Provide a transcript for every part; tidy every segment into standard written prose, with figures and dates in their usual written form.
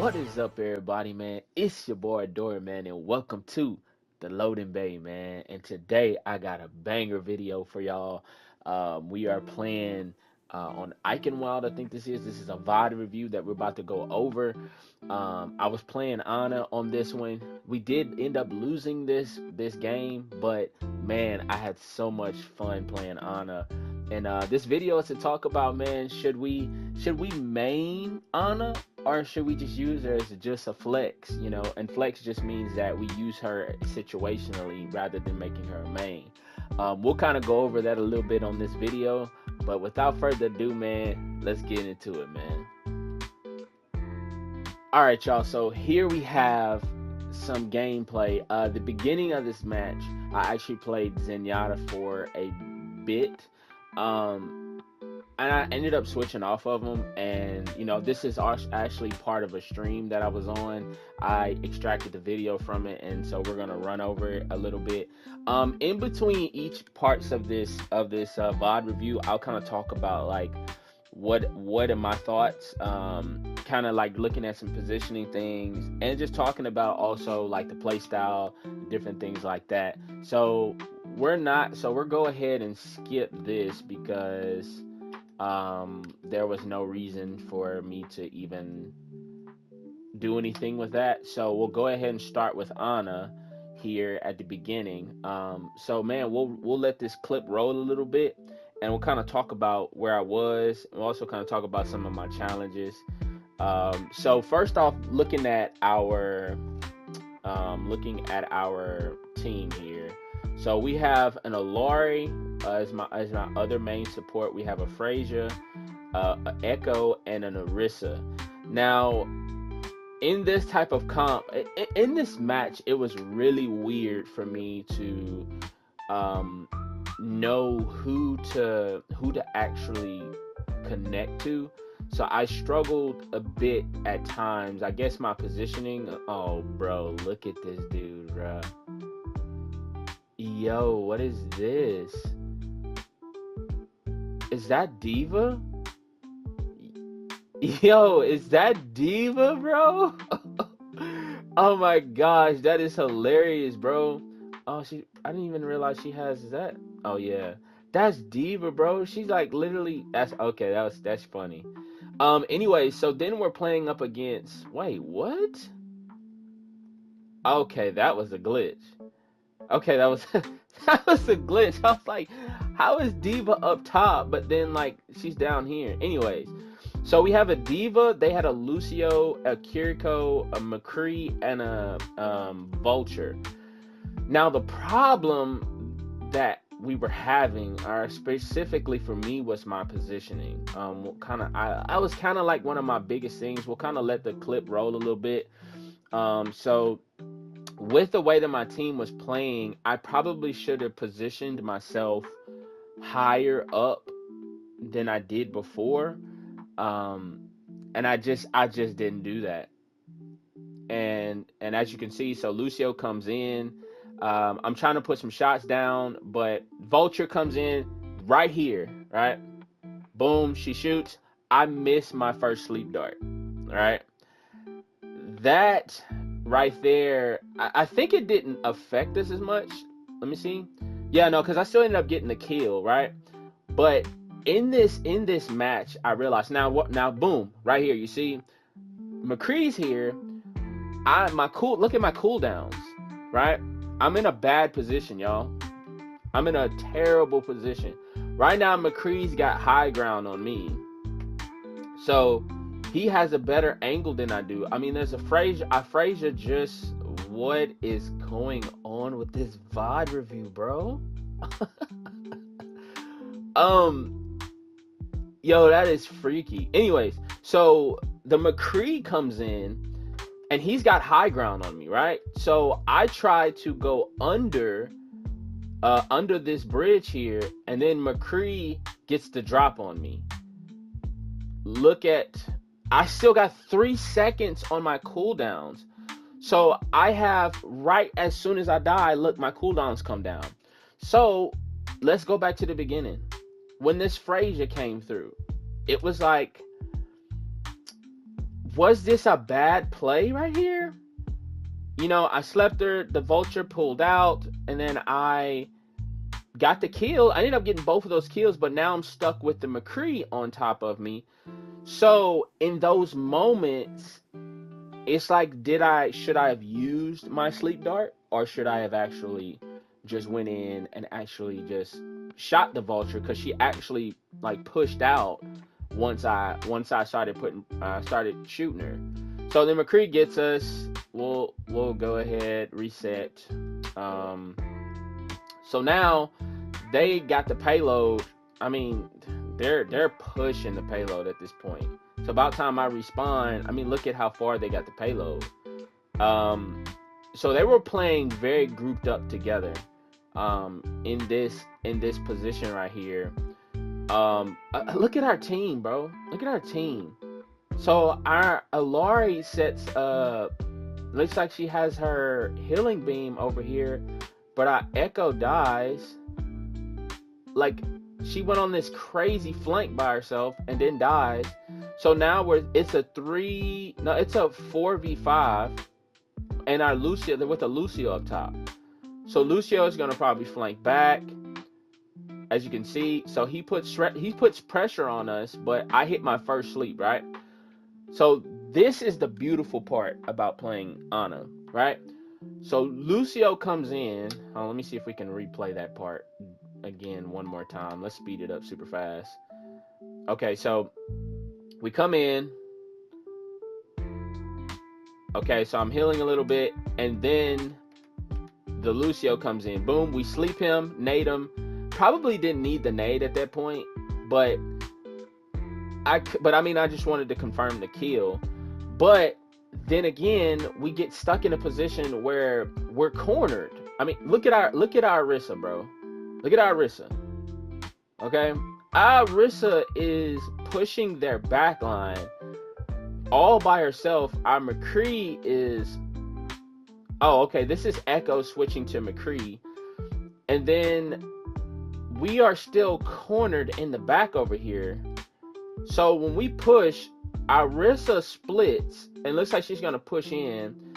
What is up, everybody, man? It's your boy Dory, man, and welcome to the Loading Bay, man. And today I got a banger video for y'all. We are playing on Eichenwald, I think this is. This is a VOD review that we're about to go over. I was playing Ana on this one. We did end up losing this game, but man, I had so much fun playing Ana. And this video is to talk about, man, should we main Ana, or should we just use her as just a flex, And flex just means that we use her situationally rather than making her a main. We'll kind of go over that a little bit on this video, but without further ado, man, let's get into it, man. All right, y'all. So here we have some gameplay. The beginning of this match, I actually played Zenyatta for a bit. And I ended up switching off of them, and this is actually part of a stream that I was on. I extracted the video from it, and so we're gonna run over it a little bit. In between each parts of this VOD review, I'll kind of talk about like what are my thoughts, kind of like looking at some positioning things, and just talking about also like the play style, different things like that. So we're go ahead and skip this because there was no reason for me to even do anything with that. So we'll go ahead and start with Ana here at the beginning. So man, we'll let this clip roll a little bit, and we'll kind of talk about where I was. We'll also kind of talk about some of my challenges. So first off, looking at our team here. So we have an Alari as my other main support. We have a Frazier, an Echo, and an Orisa. Now, in this type of comp, in this match, it was really weird for me to know who to actually connect to. So I struggled a bit at times. I guess my positioning. Oh, bro, look at this dude, bro. Yo, what is this? Is that Diva? Yo, is that Diva, bro? Oh my gosh, that is hilarious, bro. Oh, I didn't even realize she has that. Oh yeah. That's Diva, bro. She's like literally that's okay, that's funny. Anyway, so then we're playing up against wait, what? Okay, that was a glitch. Okay, that was that was a glitch. I was like, how is Diva up top, but then like she's down here? Anyways, so we have a Diva. They had a Lucio, a Kiriko, a McCree, and a Vulture. Now the problem that we were having, or specifically for me, was my positioning. I was kind of like one of my biggest things. We'll kind of let the clip roll a little bit. So with the way that my team was playing, I probably should have positioned myself higher up than I did before. And I just didn't do that. And as you can see, so Lucio comes in. I'm trying to put some shots down, but Vulture comes in right here, right? Boom, she shoots. I miss my first sleep dart, right? That right there, I think it didn't affect us as much. Let me see. Yeah, no, because I still ended up getting the kill, right? But in this match, I realized now boom, right here, you see McCree's here. Look at my cooldowns, right? I'm in a bad position, y'all. I'm in a terrible position. Right now, McCree's got high ground on me. So he has a better angle than I do. I mean, there's a Frazier just, what is going on with this VOD review, bro? Yo, that is freaky. Anyways, so the McCree comes in and he's got high ground on me, right? So I try to go under this bridge here, and then McCree gets the drop on me. I still got 3 seconds on my cooldowns. So I have, right as soon as I die, look, my cooldowns come down. So let's go back to the beginning. When this Frazier came through, it was like, Was this a bad play right here? You know, I slept her, the vulture pulled out, and then I got the kill. I ended up getting both of those kills, but now I'm stuck with the McCree on top of me. So in those moments, it's like, should I have used my sleep dart, or should I have actually just went in and actually just shot the vulture, because she actually like pushed out once I started shooting her. So then McCree gets us. We'll go ahead, reset. Um, so now they got the payload. I mean, they're pushing the payload at this point. So about time I respawn. I mean, look at how far they got the payload. So they were playing very grouped up together. In this position right here. Look at our team, bro. Look at our team. So our Alari sets looks like she has her healing beam over here, but our Echo dies. Like, she went on this crazy flank by herself and then dies. So now it's a 4v5, and our Lucio, they're with a Lucio up top. So Lucio is gonna probably flank back, as you can see. So he puts pressure on us, but I hit my first sleep, right? So this is the beautiful part about playing Ana, right? So Lucio comes in. Oh, let me see if we can replay that part again one more time. Let's speed it up super fast. Okay, so we come in. Okay, so I'm healing a little bit, and then the Lucio comes in. Boom, we sleep him, nade him. Probably didn't need the nade at that point, but I just wanted to confirm the kill. But then again, we get stuck in a position where we're cornered. I mean, look at our Orisa, bro. Look at our Orisa. Okay, our Orisa is pushing their backline all by herself. Our McCree is. Oh, okay. This is Echo switching to McCree, and then we are still cornered in the back over here. So when we push, our Orisa splits and looks like she's gonna push in.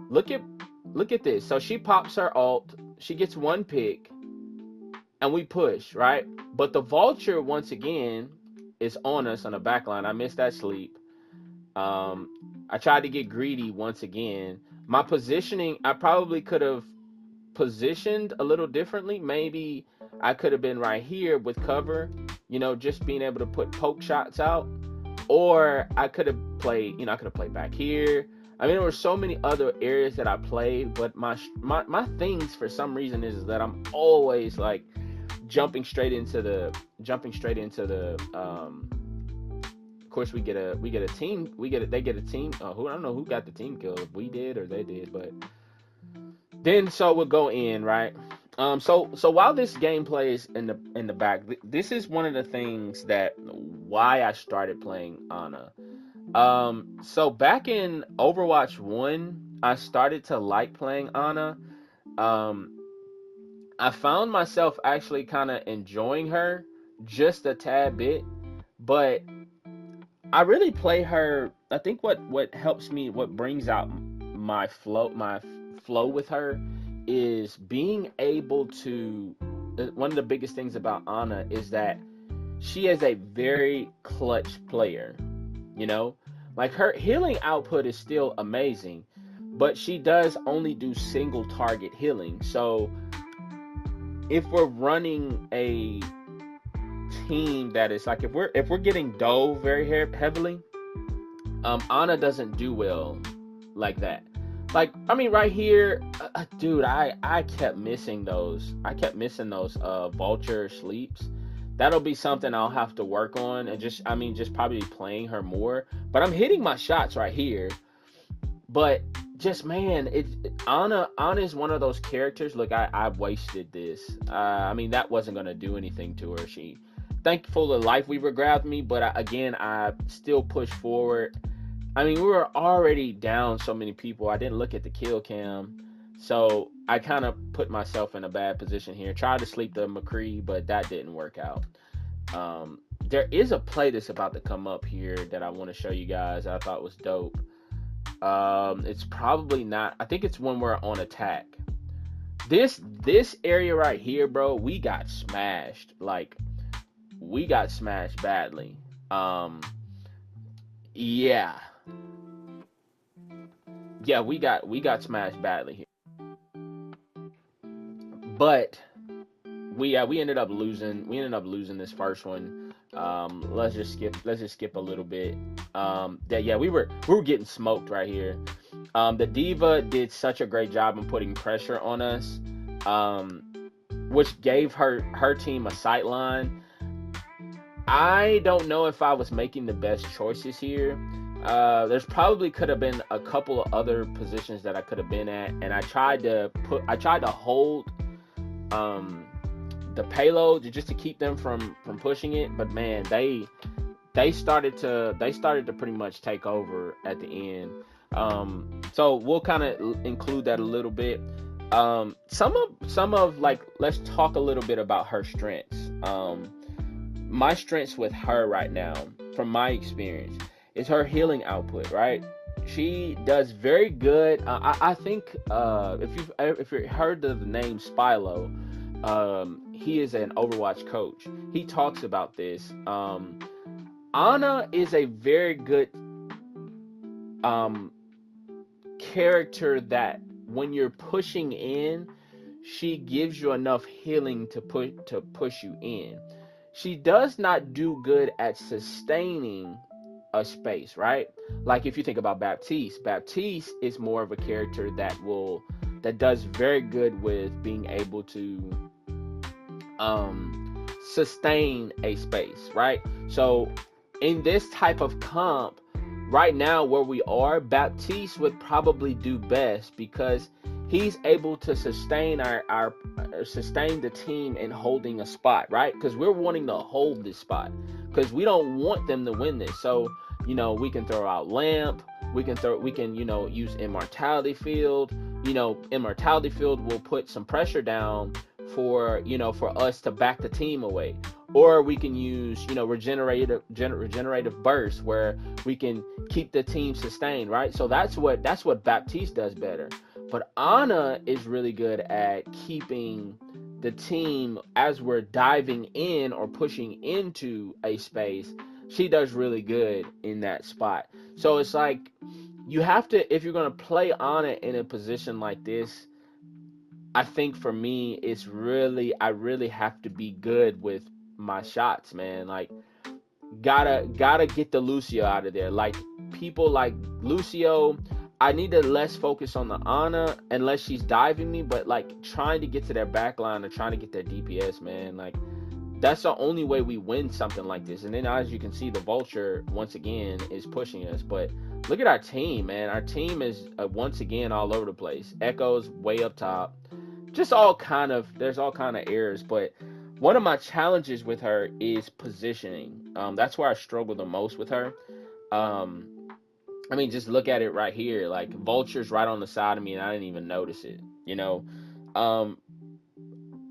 Look at this. So she pops her ult, she gets one pick, and we push, right? But the vulture once again is on us on the back line. I missed that sleep. I tried to get greedy once again. My positioning, I probably could have positioned a little differently. Maybe I could have been right here with cover, you know, just being able to put poke shots out. Or I could have played, I could have played back here. I mean, there were so many other areas that I played, but my things for some reason is that I'm always like jumping straight into the of course they get a team. They get a team. I don't know who got the team kill. If we did or they did, but then so we'll go in, right? So while this game plays in the back, this is one of the things that why I started playing Ana. So back in Overwatch 1, I started to like playing Ana. I found myself actually kind of enjoying her just a tad bit, but I really play her. I think what helps me, what brings out my flow with her is being able to. One of the biggest things about Ana is that she is a very clutch player. You know, like her healing output is still amazing, but she does only do single target healing. So if we're running a team that is like, if we're getting dove very heavily, Ana doesn't do well like that. Like, I mean, right here, dude, I kept missing those. Vulture sleeps. That'll be something I'll have to work on, and just probably playing her more. But I'm hitting my shots right here. But just, man, Ana is one of those characters. Look, I wasted this. That wasn't gonna do anything to her. She, thankful the life weaver grabbed me, but I still pushed forward. I mean, we were already down so many people. I didn't look at the kill cam, so I kind of put myself in a bad position here. Tried to sleep the McCree, but that didn't work out. there is a play that's about to come up here that I want to show you guys. I thought was dope. It's probably not. I think it's when we're on attack. This area right here, bro, we got smashed. Like, we got smashed badly. Um, yeah, yeah, we got smashed badly here. But we ended up losing. We ended up losing this first one. Let's just skip a little bit. That yeah, we were getting smoked right here. The diva did such a great job in putting pressure on us, um, which gave her team a sight line. I don't know if I was making the best choices here. There's probably could have been a couple of other positions that I could have been at, and I tried to hold um, the payload just to keep them from pushing it. But man, they started to pretty much take over at the end. So we'll kind of include that a little bit. Some of like, let's talk a little bit about her strengths. My strengths with her right now, from my experience, is her healing output. Right, she does very good. I think if you heard of the name Spilo, he is an Overwatch coach. He talks about this. Ana is a very good um, character that when you're pushing in, she gives you enough healing to push you in. She does not do good at sustaining a space, right? Like if you think about Baptiste is more of a character that does very good with being able to sustain a space, right? So in this type of comp, right now where we are, Baptiste would probably do best because he's able to sustain our sustain the team in holding a spot, right? Because we're wanting to hold this spot because we don't want them to win this. So we can throw out lamp, we can use immortality field. Immortality field will put some pressure down for us to back the team away, or we can use regenerative burst where we can keep the team sustained, right? So that's what Baptiste does better. But Ana is really good at keeping the team as we're diving in or pushing into a space. She does really good in that spot. So it's like you have to, if you're going to play Ana in a position like this, I think for me, I really have to be good with my shots, man. Like, gotta get the Lucio out of there. Like, people like Lucio, I need to less focus on the Ana unless she's diving me, but like trying to get to their back line or trying to get their DPS, man. Like, that's the only way we win something like this. And then as you can see, the Vulture once again is pushing us. But look at our team, man. Our team is once again all over the place. Echo's way up top. Just there's all kind of errors. But one of my challenges with her is positioning. That's where I struggle the most with her. Um, I mean, just look at it right here. Like, Vulture's right on the side of me, and I didn't even notice it. Um,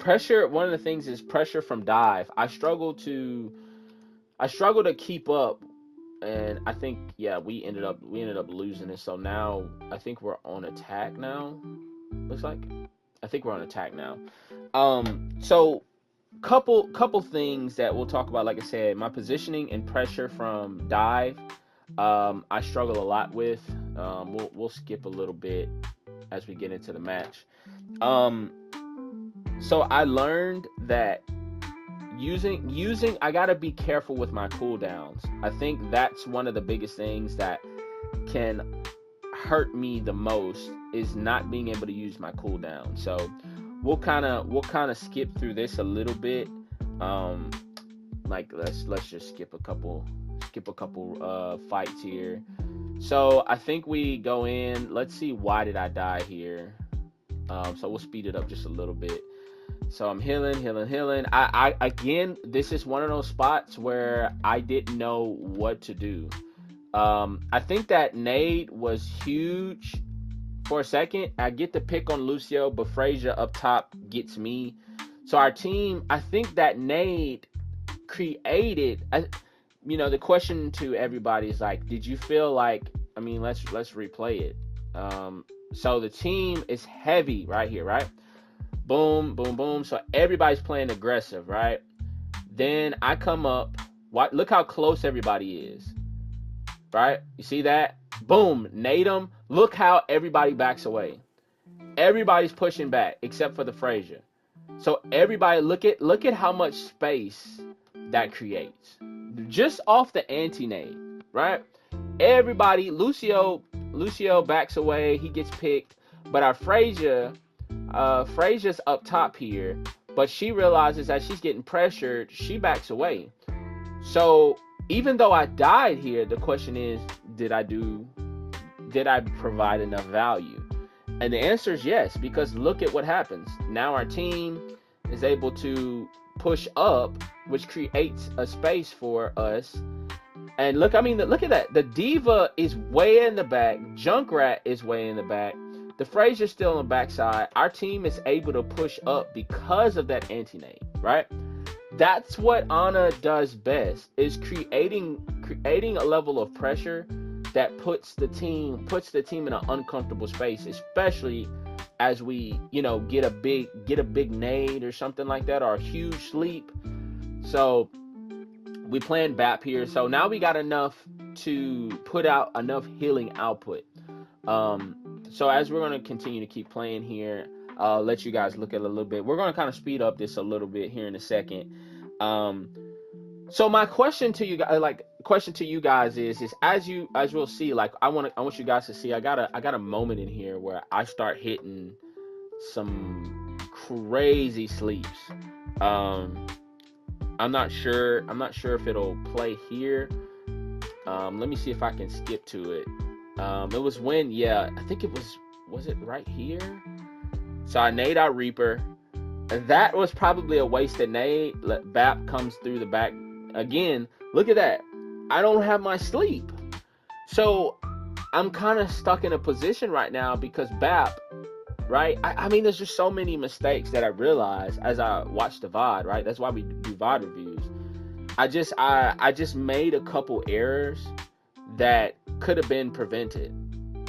Pressure. One of the things is pressure from dive. I struggle to keep up, and I think yeah, we ended up losing it. So now I think we're on attack now. Looks like I think we're on attack now. So couple things that we'll talk about. Like I said, my positioning and pressure from dive. I struggle a lot with. We'll skip a little bit as we get into the match. Um, so I learned that using I gotta be careful with my cooldowns. I think that's one of the biggest things that can hurt me the most is not being able to use my cooldown. So we'll kind of skip through this a little bit. Um, like let's just skip a couple fights here. So I think we go in. Let's see, why did I die here? So we'll speed it up just a little bit. So I'm healing. I again, this is one of those spots where I didn't know what to do. I think that nade was huge for a second. I get the pick on Lucio, but Frazier up top gets me. So our team, I think that nade created, the question to everybody is like, did you feel like, let's replay it. So the team is heavy right here, right? Boom, boom, boom. So everybody's playing aggressive, right? Then I come up. Look how close everybody is, right? You see that? Boom, nade them. Look how everybody backs away. Everybody's pushing back except for the Frazier. So everybody, look at how much space that creates just off the anti-nade, right? Everybody, Lucio backs away. He gets picked, but our Frazier. Frasia's up top here, but she realizes that she's getting pressured. She backs away. So even though I died here, the question is, did I provide enough value? And the answer is yes, because look at what happens. Now our team is able to push up, which creates a space for us. And look at that. The Diva is way in the back. Junkrat is way in the back. The Frazier's still on the backside. Our team is able to push up because of that anti-nade, right? That's what Ana does best, is creating a level of pressure that puts the team in an uncomfortable space, especially as we, get a big nade or something like that, or a huge sleep. So we playing BAP here. So now we got enough to put out enough healing output. So as we're going to continue to keep playing here, I'll let you guys look at it a little bit. We're going to kind of speed up this a little bit here in a second. So my question to you guys, is as you'll see, like I want you guys to see, I got a moment in here where I start hitting some crazy sleeps. I'm not sure if it'll play here. Let me see if I can skip to it. It was when, I think was it right here? So I nade out Reaper. That was probably a wasted nade. BAP comes through the back. Again, look at that. I don't have my sleep. So I'm kind of stuck in a position right now because BAP, right? There's just so many mistakes that I realized as I watched the VOD, right? That's why we do VOD reviews. I just made a couple errors that could have been prevented.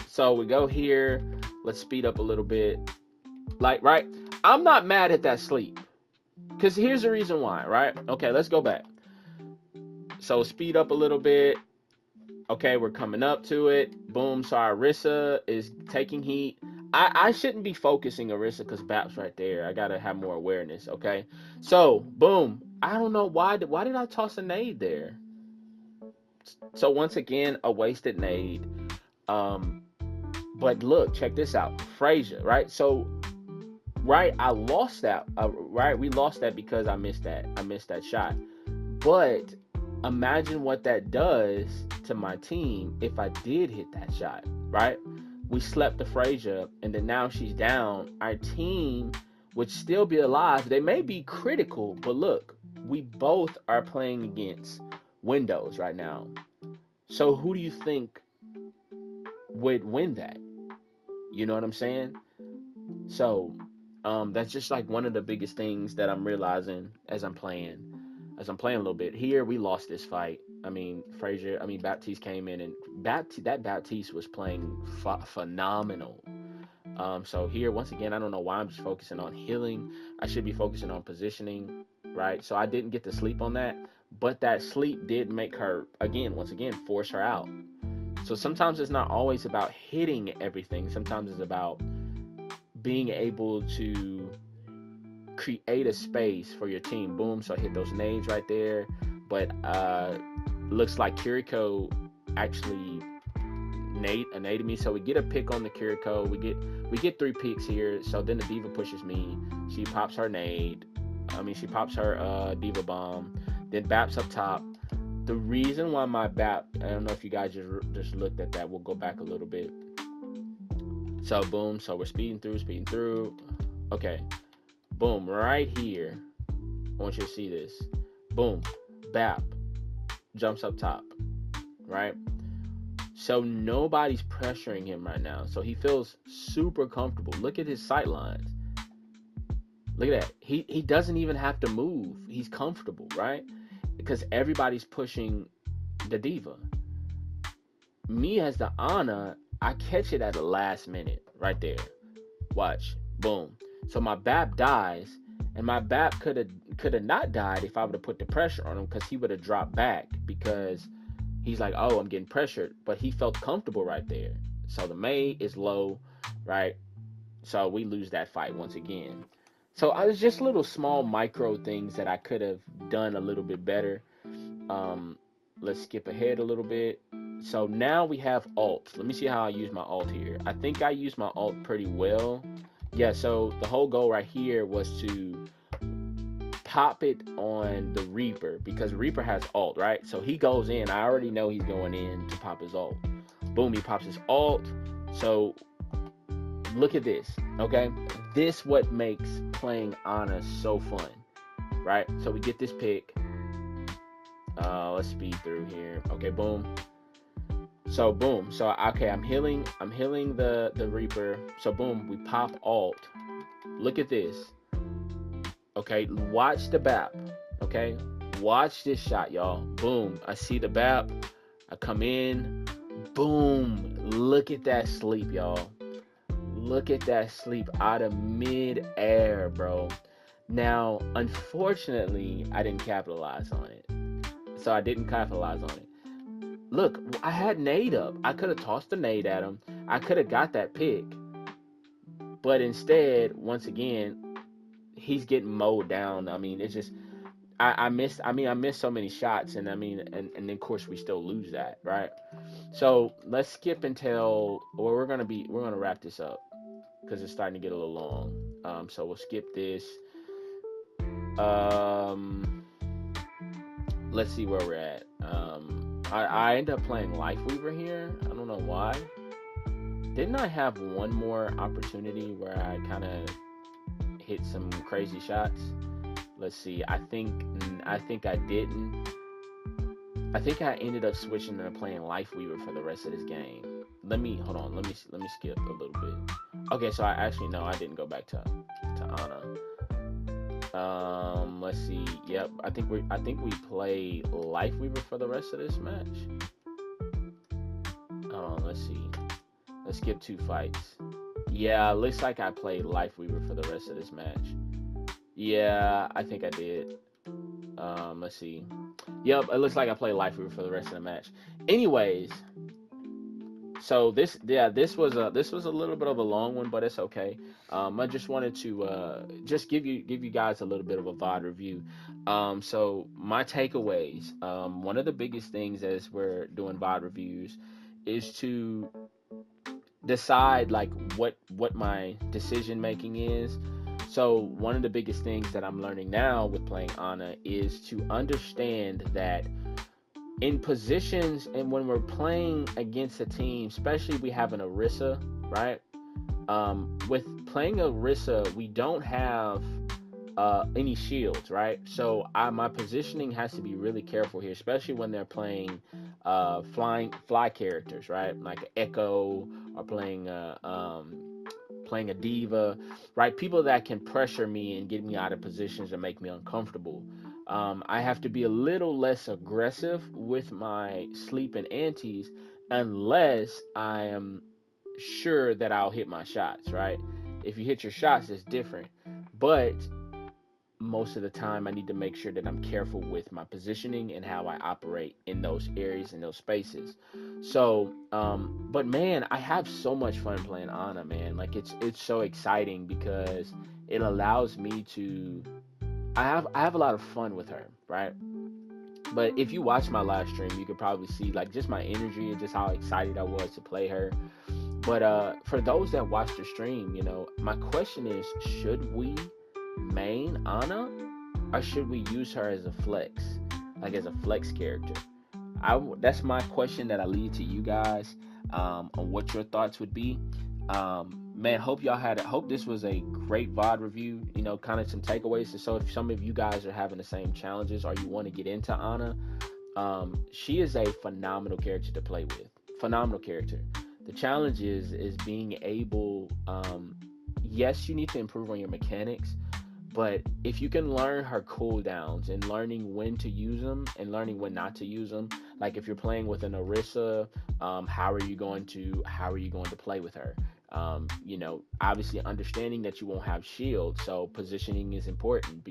So we go here. Let's speed up a little bit. Right? I'm not mad at that sleep. Because here's the reason why, right? Okay, let's go back. So speed up a little bit. Okay, we're coming up to it. Boom. So Arissa is taking heat. I shouldn't be focusing Arissa because BAP's right there. I got to have more awareness, okay? So, boom. I don't know why did I toss a nade there? So once again, a wasted nade. But look, check this out. Frazier, right? So, right, I lost that. Right, we lost that because I missed that shot. But imagine what that does to my team if I did hit that shot, right? We slept the Frazier, and then now she's down. Our team would still be alive. They may be critical, but look, we both are playing against Windows right now. So who do you think would win that? You know what I'm saying? So that's just like one of the biggest things that I'm realizing as I'm playing a little bit. Here we lost this fight. Baptiste came in, and Baptiste was playing phenomenal. So here, once again, I don't know why I'm just focusing on healing. I should be focusing on positioning, right? So I didn't get to sleep on that, but that sleep did make her, once again, force her out. So sometimes it's not always about hitting everything. Sometimes it's about being able to create a space for your team. Boom. So I hit those nades right there. But looks like Kiriko actually naded me. So we get a pick on the Kiriko. We get 3 picks here. So then the Diva pushes me. She pops her nade. She pops her Diva bomb. Then BAP's up top. The reason why my BAP, I don't know if you guys just looked at that. We'll go back a little bit. So boom. So we're speeding through. Okay. Boom. Right here. I want you to see this. Boom. BAP jumps up top. Right? So nobody's pressuring him right now. So he feels super comfortable. Look at his sight lines. Look at that. He doesn't even have to move. He's comfortable, right? because everybody's pushing the diva. Me as the Ana, I catch it at the last minute right there. Watch, boom. So my BAP dies, and my BAP could have not died if I would have put the pressure on him, because he would have dropped back, because he's like, oh, I'm getting pressured, but he felt comfortable right there. So the Mei is low, right? So we lose that fight once again. So I was just little small micro things that I could have done a little bit better. Um, let's skip ahead a little bit. So now we have alt. Let me see how I use my alt here. I think I used my alt pretty well. Yeah, so the whole goal right here was to pop it on the Reaper, because Reaper has alt, right? So he goes in. I already know he's going in to pop his alt. Boom, he pops his alt. So look at this, okay? This what makes playing Ana so fun, right? So we get this pick. Let's speed through here. Okay, boom. So boom. So okay, I'm healing the Reaper. So boom, we pop alt. Look at this. Okay, watch the BAP. Okay, watch this shot, y'all. Boom. I see the BAP. I come in. Boom. Look at that sleep, y'all. Look at that sleep out of mid-air, bro. Now, unfortunately, I didn't capitalize on it. So I didn't capitalize on it. Look, I had nade up. I could have tossed the nade at him. I could have got that pick. But instead, once again, he's getting mowed down. I mean, it's just I missed so many shots, and and then of course we still lose that, right? So let's skip until we're gonna wrap this up, because it's starting to get a little long. So we'll skip this. Let's see where we're at. I end up playing Lifeweaver here. I don't know why. Didn't I have one more opportunity where I kind of hit some crazy shots? Let's see. I think I didn't. I think I ended up switching to playing Lifeweaver for the rest of this game. Let me skip a little bit. Okay, so I didn't go back to Ana. Let's see. Yep, I think we play Lifeweaver for the rest of this match. Let's see. Let's skip 2 fights. Yeah, looks like I played Lifeweaver for the rest of this match. Yeah, I think I did. Let's see. Yep, it looks like I played Lifeweaver for the rest of the match. Anyways, so this was a little bit of a long one, but it's okay. I just wanted to just give you guys a little bit of a VOD review. So my takeaways. One of the biggest things as we're doing VOD reviews is to decide like what my decision making is. So one of the biggest things that I'm learning now with playing Ana is to understand that in positions, and when we're playing against a team, especially we have an Orisa, right? With playing Orisa, we don't have any shields, right? So my positioning has to be really careful here, especially when they're playing fly characters, right? Like Echo, or playing a diva, right? People that can pressure me and get me out of positions and make me uncomfortable. I have to be a little less aggressive with my sleep and antes, unless I am sure that I'll hit my shots, right? If you hit your shots, it's different. But most of the time I need to make sure that I'm careful with my positioning and how I operate in those areas, in those spaces. So but man, I have so much fun playing Ana, man. Like it's so exciting, because it allows me to I have a lot of fun with her, right? But if you watch my live stream, you could probably see like just my energy and just how excited I was to play her. But for those that watch the stream, my question is, should we main Ana, or should we use her as a flex, like as a flex character? That's my question that I leave to you guys, on what your thoughts would be. Man, hope this was a great VOD review, kind of some takeaways. So if some of you guys are having the same challenges, or you want to get into Ana, she is a phenomenal character to play with. Phenomenal character. The challenge is being able, yes, you need to improve on your mechanics, But if you can learn her cooldowns and learning when to use them and learning when not to use them, like if you're playing with an Orisa, how are you going to play with her? Obviously understanding that you won't have shield, so positioning is important.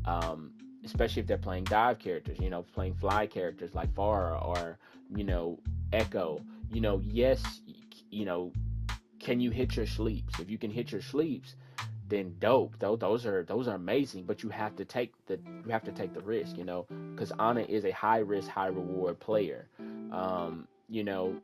Um, Especially if they're playing dive characters, playing fly characters like Farah or you know Echo. Yes, you know, can you hit your sleeps? If you can hit your sleeps, then dope. Those are amazing. But you have to take the risk, because Ana is a high risk, high reward player. Um, you know,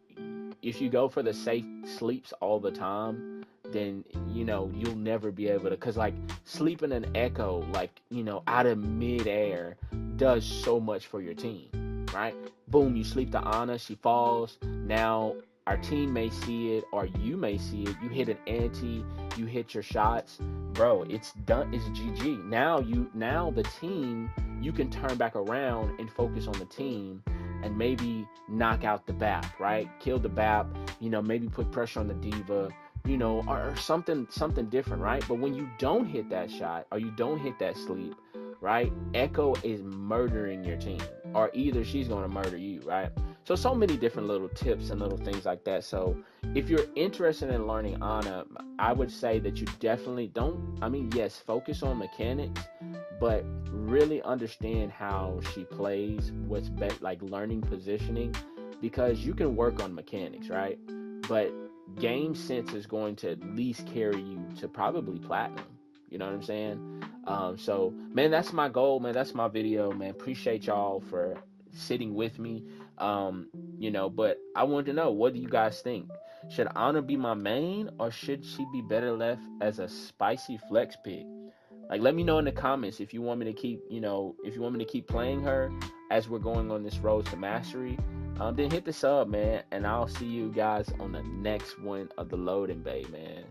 if you go for the safe sleeps all the time, then you'll never be able to. Because like sleeping an Echo, like out of midair, does so much for your team, right? Boom, you sleep the Ana, she falls. Now our team may see it, or you may see it. You hit an anti, you hit your shots, bro. It's done. It's GG. Now the team, you can turn back around and focus on the team, and maybe knock out the BAP, right? Kill the BAP. Maybe put pressure on the diva. Or something different, right? But when you don't hit that shot or you don't hit that sleep, right? Echo is murdering your team, or either she's going to murder you, right? So many different little tips and little things like that. So if you're interested in learning Ana, I would say that you definitely don't. I mean, yes, focus on mechanics, but really understand how she plays. What's best, like learning positioning, because you can work on mechanics, right? But game sense is going to at least carry you to probably platinum. You know what I'm saying? So man, that's my goal, man. That's my video, man. Appreciate y'all for sitting with me. But I wanted to know, what do you guys think? Should Ana be my main, or should she be better left as a spicy flex pick? Like, let me know in the comments if you want me to keep playing her as we're going on this road to mastery. Then hit the sub, man, and I'll see you guys on the next one of the loading bay, man.